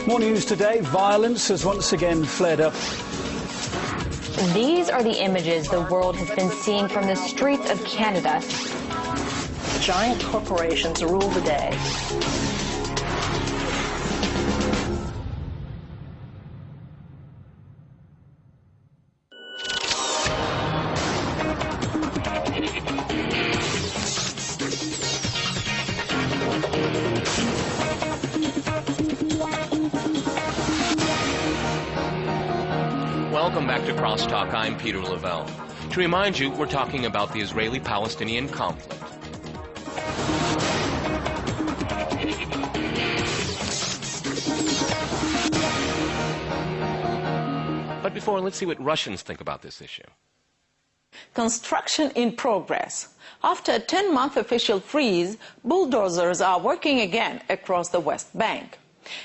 More news today. Violence has once again flared up. These are the images the world has been seeing from the streets of Canada. Giant corporations rule the day. Welcome back to Crosstalk. I'm Peter Lavelle. To remind you, we're talking about the Israeli-Palestinian conflict. But before, let's see what Russians think about this issue. Construction in progress. After a 10-month official freeze, bulldozers are working again across the West Bank.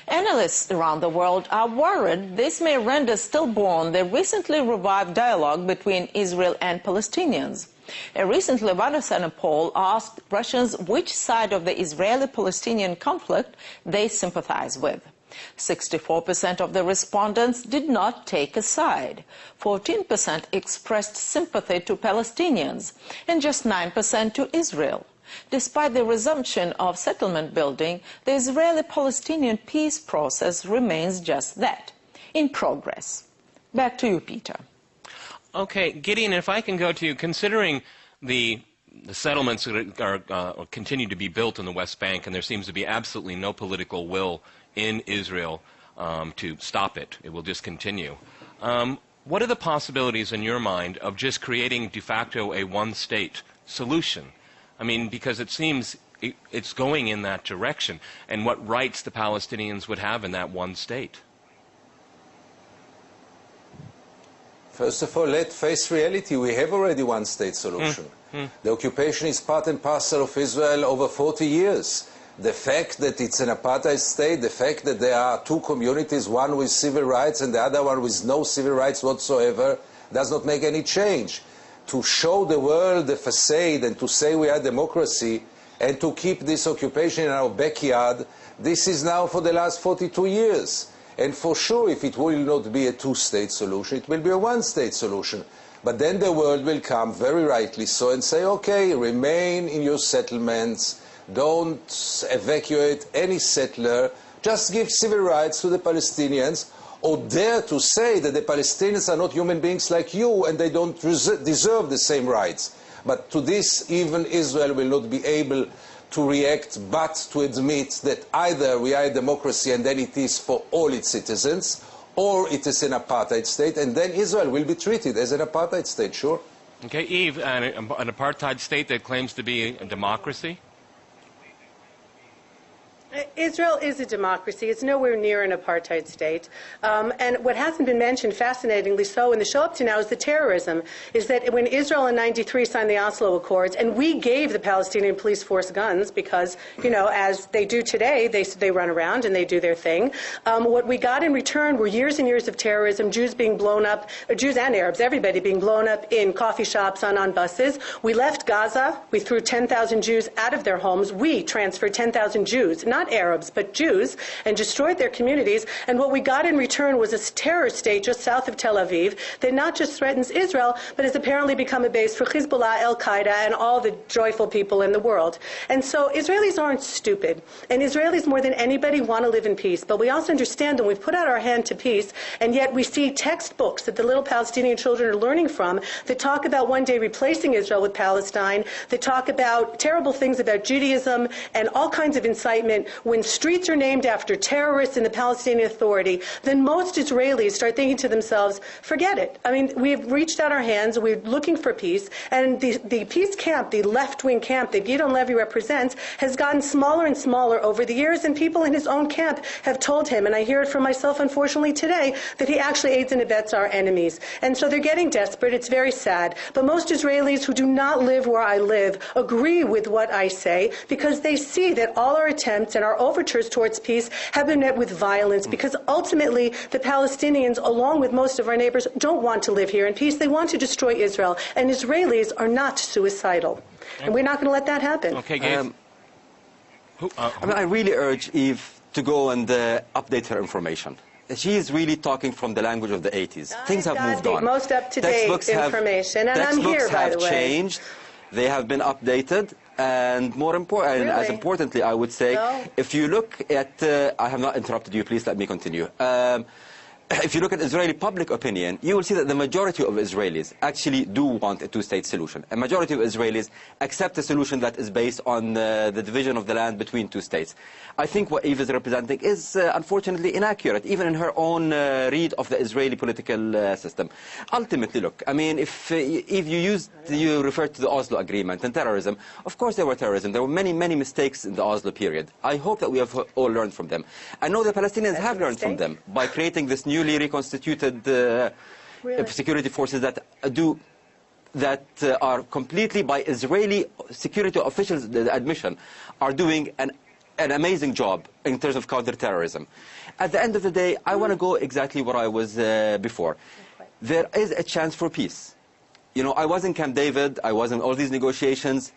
Analysts around the world are worried this may render stillborn the recently revived dialogue between Israel and Palestinians. A recent Levada Center poll asked Russians which side of the Israeli-Palestinian conflict they sympathize with. 64% of the respondents did not take a side. 14% expressed sympathy to Palestinians, and just 9% to Israel. Despite the resumption of settlement building, the Israeli-Palestinian peace process remains just that, in progress. Back to you, Peter. Okay, Gideon, if I can go to you, considering the settlements that are continue to be built in the West Bank, and there seems to be absolutely no political will in Israel to stop it. It will just continue. What are the possibilities in your mind of just creating de facto a one-state solution? I mean, because it seems it's going in that direction, and what rights the Palestinians would have in that one state. First of all, let's face reality. We have already one-state solution. The occupation is part and parcel of Israel over 40 years. The fact that it's an apartheid state, the fact that there are two communities, one with civil rights and the other one with no civil rights whatsoever, does not make any change. To show the world the facade and to say we are democracy and to keep this occupation in our backyard, this is now for the last 42 years. And for sure, if it will not be a two-state solution, it will be a one-state solution. But then the world will come, very rightly so, and say, okay, remain in your settlements, don't evacuate any settler, just give civil rights to the Palestinians, or dare to say that the Palestinians are not human beings like you and they don't deserve the same rights. But to this, even Israel will not be able to react, but to admit that either we are a democracy and then it is for all its citizens, or it is an apartheid state, and then Israel will be treated as an apartheid state, sure. Okay, Eve, an apartheid state that claims to be a democracy? Israel is a democracy. It's nowhere near an apartheid state. And what hasn't been mentioned, fascinatingly so, in the show up to now is the terrorism, is that when Israel in '93 signed the Oslo Accords, and we gave the Palestinian police force guns because, you know, as they do today, they run around and they do their thing. What we got in return were years and years of terrorism, Jews being blown up, Jews and Arabs, everybody being blown up in coffee shops, on buses. We left Gaza. We threw 10,000 Jews out of their homes. We transferred 10,000 Jews, not Arabs, but Jews, and destroyed their communities. And what we got in return was a terror state just south of Tel Aviv that not just threatens Israel, but has apparently become a base for Hezbollah, Al-Qaeda, and all the joyful people in the world. And so Israelis aren't stupid. And Israelis, more than anybody, want to live in peace. But we also understand that we've put out our hand to peace, and yet we see textbooks that the little Palestinian children are learning from that talk about one day replacing Israel with Palestine, that talk about terrible things about Judaism and all kinds of incitement. When streets are named after terrorists in the Palestinian Authority, then most Israelis start thinking to themselves, forget it. I mean, we've reached out our hands, we're looking for peace, and the peace camp, the left-wing camp that Gideon Levy represents, has gotten smaller and smaller over the years, and people in his own camp have told him, and I hear it from myself, unfortunately, today, that he actually aids and abets our enemies. And so they're getting desperate. It's very sad. But most Israelis who do not live where I live agree with what I say, because they see that all our attempts and our overtures towards peace have been met with violence, because ultimately the Palestinians, along with most of our neighbors, don't want to live here in peace. They want to destroy Israel. And Israelis are not suicidal. And we're not going to let that happen. Okay, Gabe. I really urge Eve to go and update her information. She is really talking from the language of the 80s. Things have moved on. Most up-to-date information, and I'm here, by the way. Textbooks have changed. They have been updated. And more important, really? as importantly, I would say, if you look at, I have not interrupted you, please let me continue. If you look at Israeli public opinion, you will see that the majority of Israelis actually do want a two-state solution. A majority of Israelis accept a solution that is based on the division of the land between two states. I think what Eve is representing is unfortunately inaccurate, even in her own read of the Israeli political system. Ultimately, look, I mean, if you referred to the Oslo Agreement and terrorism, of course there were terrorism. There were many, many mistakes in the Oslo period. I hope that we have all learned from them. I know the Palestinians have learned from them by creating this newly reconstituted security forces that are completely, by Israeli security officials' admission, are doing an amazing job in terms of counterterrorism. At the end of the day, I want to go exactly where I was before. There is a chance for peace. You know, I was in Camp David, I was in all these negotiations.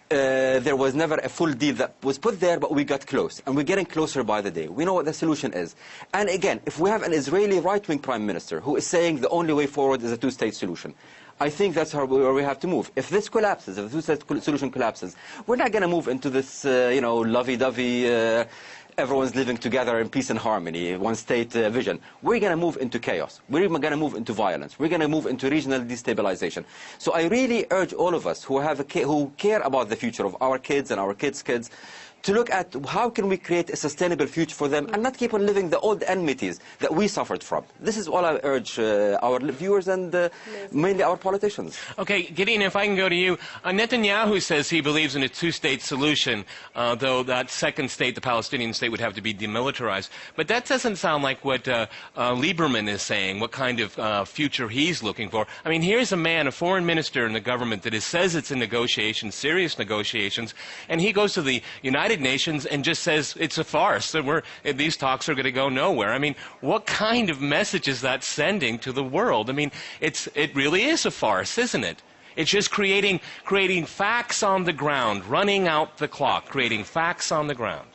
There was never a full deal that was put there, but we got close. And we're getting closer by the day. We know what the solution is. And again, if we have an Israeli right-wing prime minister who is saying the only way forward is a two-state solution, I think that's where we have to move. If this collapses, if the two-state solution collapses, we're not going to move into this, lovey-dovey, everyone's living together in peace and harmony, one-state vision. We're going to move into chaos. We're going to move into violence. We're going to move into regional destabilization. So I really urge all of us who care about the future of our kids and our kids' kids to look at how can we create a sustainable future for them and not keep on living the old enmities that we suffered from. This is all I urge our viewers and mainly our politicians. Okay, Gideon, if I can go to you. Netanyahu says he believes in a two-state solution, though that second state, the Palestinian state, would have to be demilitarized. But that doesn't sound like what Lieberman is saying, what kind of future he's looking for. I mean, here's a man, a foreign minister in the government that says it's in negotiations, serious negotiations, and he goes to the United Nations and just says it's a farce, that these talks are going to go nowhere. I mean, what kind of message is that sending to the world? I mean, it really is a farce, isn't it? It's just creating facts on the ground, running out the clock, creating facts on the ground.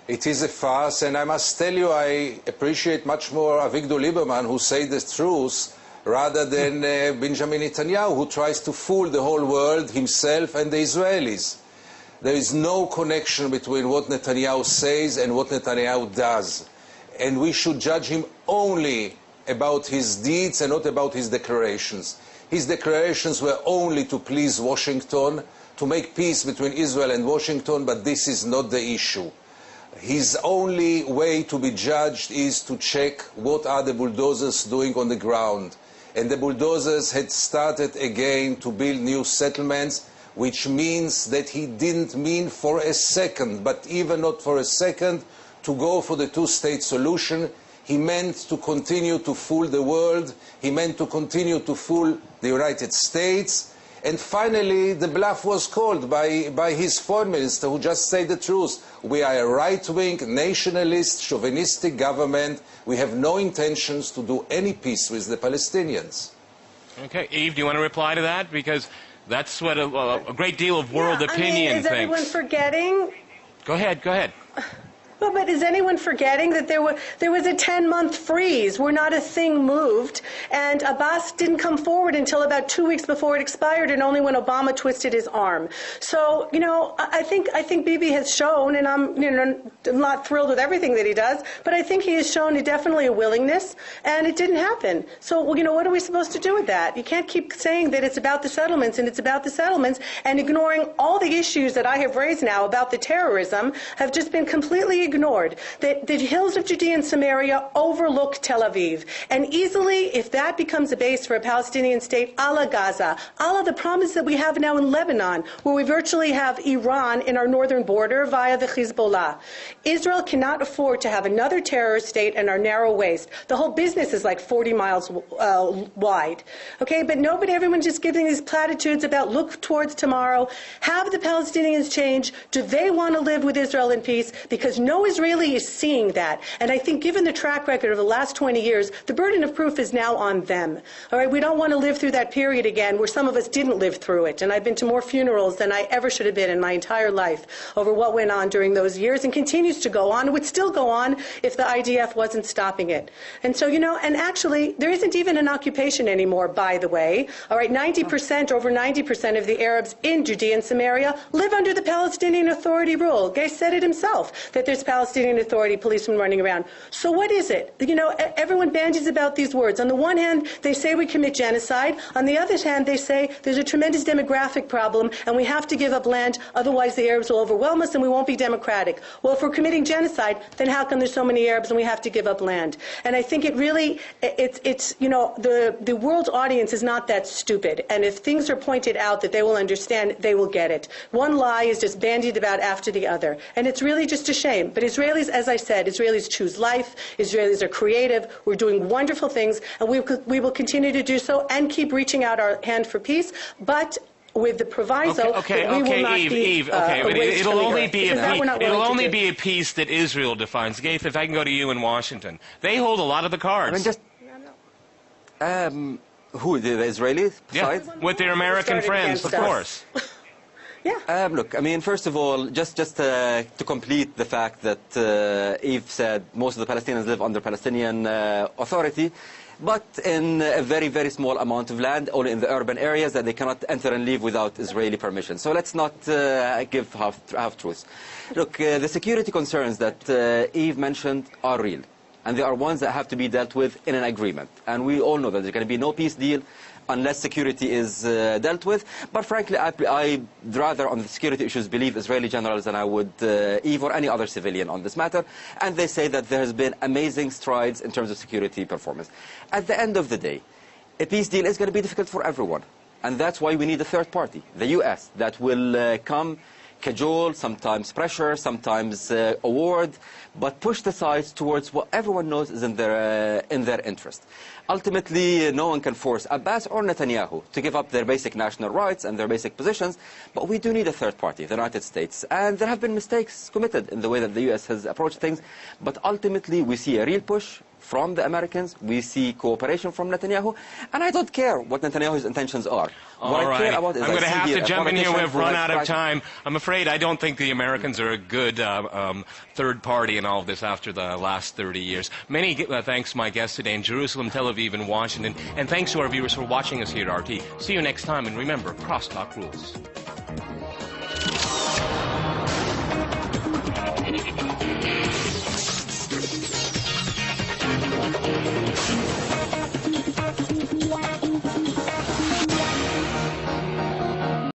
It is a farce, and I must tell you, I appreciate much more Avigdor Lieberman, who say the truth, rather than Benjamin Netanyahu, who tries to fool the whole world, himself and the Israelis. There is no connection between what Netanyahu says and what Netanyahu does. And we should judge him only about his deeds and not about his declarations. His declarations were only to please Washington, to make peace between Israel and Washington, but this is not the issue. His only way to be judged is to check what are the bulldozers doing on the ground. And the bulldozers had started again to build new settlements, which means that he didn't mean for a second, but even not for a second, to go for the two-state solution. He meant to continue to fool the world. He meant to continue to fool the United States. And finally, the bluff was called by his foreign minister, who just said the truth. We are a right-wing, nationalist, chauvinistic government. We have no intentions to do any peace with the Palestinians. Okay, Eve, do you want to reply to that? Because that's what a great deal of world opinion thinks. Is everyone forgetting? Go ahead. Well, but is anyone forgetting that there was a 10-month freeze where not a thing moved, and Abbas didn't come forward until about 2 weeks before it expired, and only when Obama twisted his arm. So, I think Bibi has shown, and I'm not thrilled with everything that he does, but I think he has shown definitely a willingness, and it didn't happen. So, what are we supposed to do with that? You can't keep saying that it's about the settlements and it's about the settlements, and ignoring all the issues that I have raised now about the terrorism have just been completely ignored. The hills of Judea and Samaria overlook Tel Aviv. And easily, if that becomes a base for a Palestinian state, a la Gaza, a la the promise that we have now in Lebanon, where we virtually have Iran in our northern border via the Hezbollah, Israel cannot afford to have another terrorist state in our narrow waist. The whole business is like 40 miles wide. Okay, but everyone's just giving these platitudes about look towards tomorrow. Have the Palestinians change? Do they want to live with Israel in peace? Because no Israeli is seeing that. And I think given the track record of the last 20 years, the burden of proof is now on them. All right, we don't want to live through that period again where some of us didn't live through it. And I've been to more funerals than I ever should have been in my entire life over what went on during those years and continues to go on. It would still go on if the IDF wasn't stopping it. And so, and actually, there isn't even an occupation anymore, by the way. All right, over 90% of the Arabs in Judea and Samaria live under the Palestinian Authority rule. Gay said it himself, that there's Palestinian Authority policemen running around. So what is it? Everyone bandies about these words. On the one hand, they say we commit genocide. On the other hand, they say there's a tremendous demographic problem and we have to give up land, otherwise the Arabs will overwhelm us and we won't be democratic. Well, if we're committing genocide, then how come there's so many Arabs and we have to give up land? And I think it really, the world's audience is not that stupid. And if things are pointed out that they will understand, they will get it. One lie is just bandied about after the other. And it's really just a shame. But Israelis, as I said, Israelis choose life. Israelis are creative. We're doing wonderful things. And we will continue to do so and keep reaching out our hand for peace. But with the proviso that we will not Eve, but it'll only be a peace that Israel defines. Gaith, if I can go to you in Washington, they hold a lot of the cards. Who, the Israelis? Yeah, with their American friends, of course. Yeah. Look, I mean, first of all, just to complete the fact that Eve said most of the Palestinians live under Palestinian Authority, but in a very, very small amount of land, only in the urban areas that they cannot enter and leave without Israeli permission. So let's not give half-truths. Look, the security concerns that Eve mentioned are real, and they are ones that have to be dealt with in an agreement. And we all know that there's going to be no peace deal unless security is dealt with. But frankly, I'd rather on the security issues believe Israeli generals than I would Eve or any other civilian on this matter. And they say that there has been amazing strides in terms of security performance. At the end of the day, a peace deal is going to be difficult for everyone. And that's why we need a third party, the US, that will come, cajole, sometimes pressure, sometimes award, but push the sides towards what everyone knows is in their interest. Ultimately, no one can force Abbas or Netanyahu to give up their basic national rights and their basic positions, but we do need a third party, the United States. And there have been mistakes committed in the way that the US has approached things, but ultimately we see a real push from the Americans, we see cooperation from Netanyahu, and I don't care what Netanyahu's intentions are. What I care about is I'm going to have to jump in here. We've run out of time. I'm afraid I don't think the Americans are a good third party in all of this after the last 30 years. Many thanks to my guests today in Jerusalem, Tel Aviv, and Washington, and thanks to our viewers for watching us here at RT. See you next time, and remember, crosstalk rules. Thank you.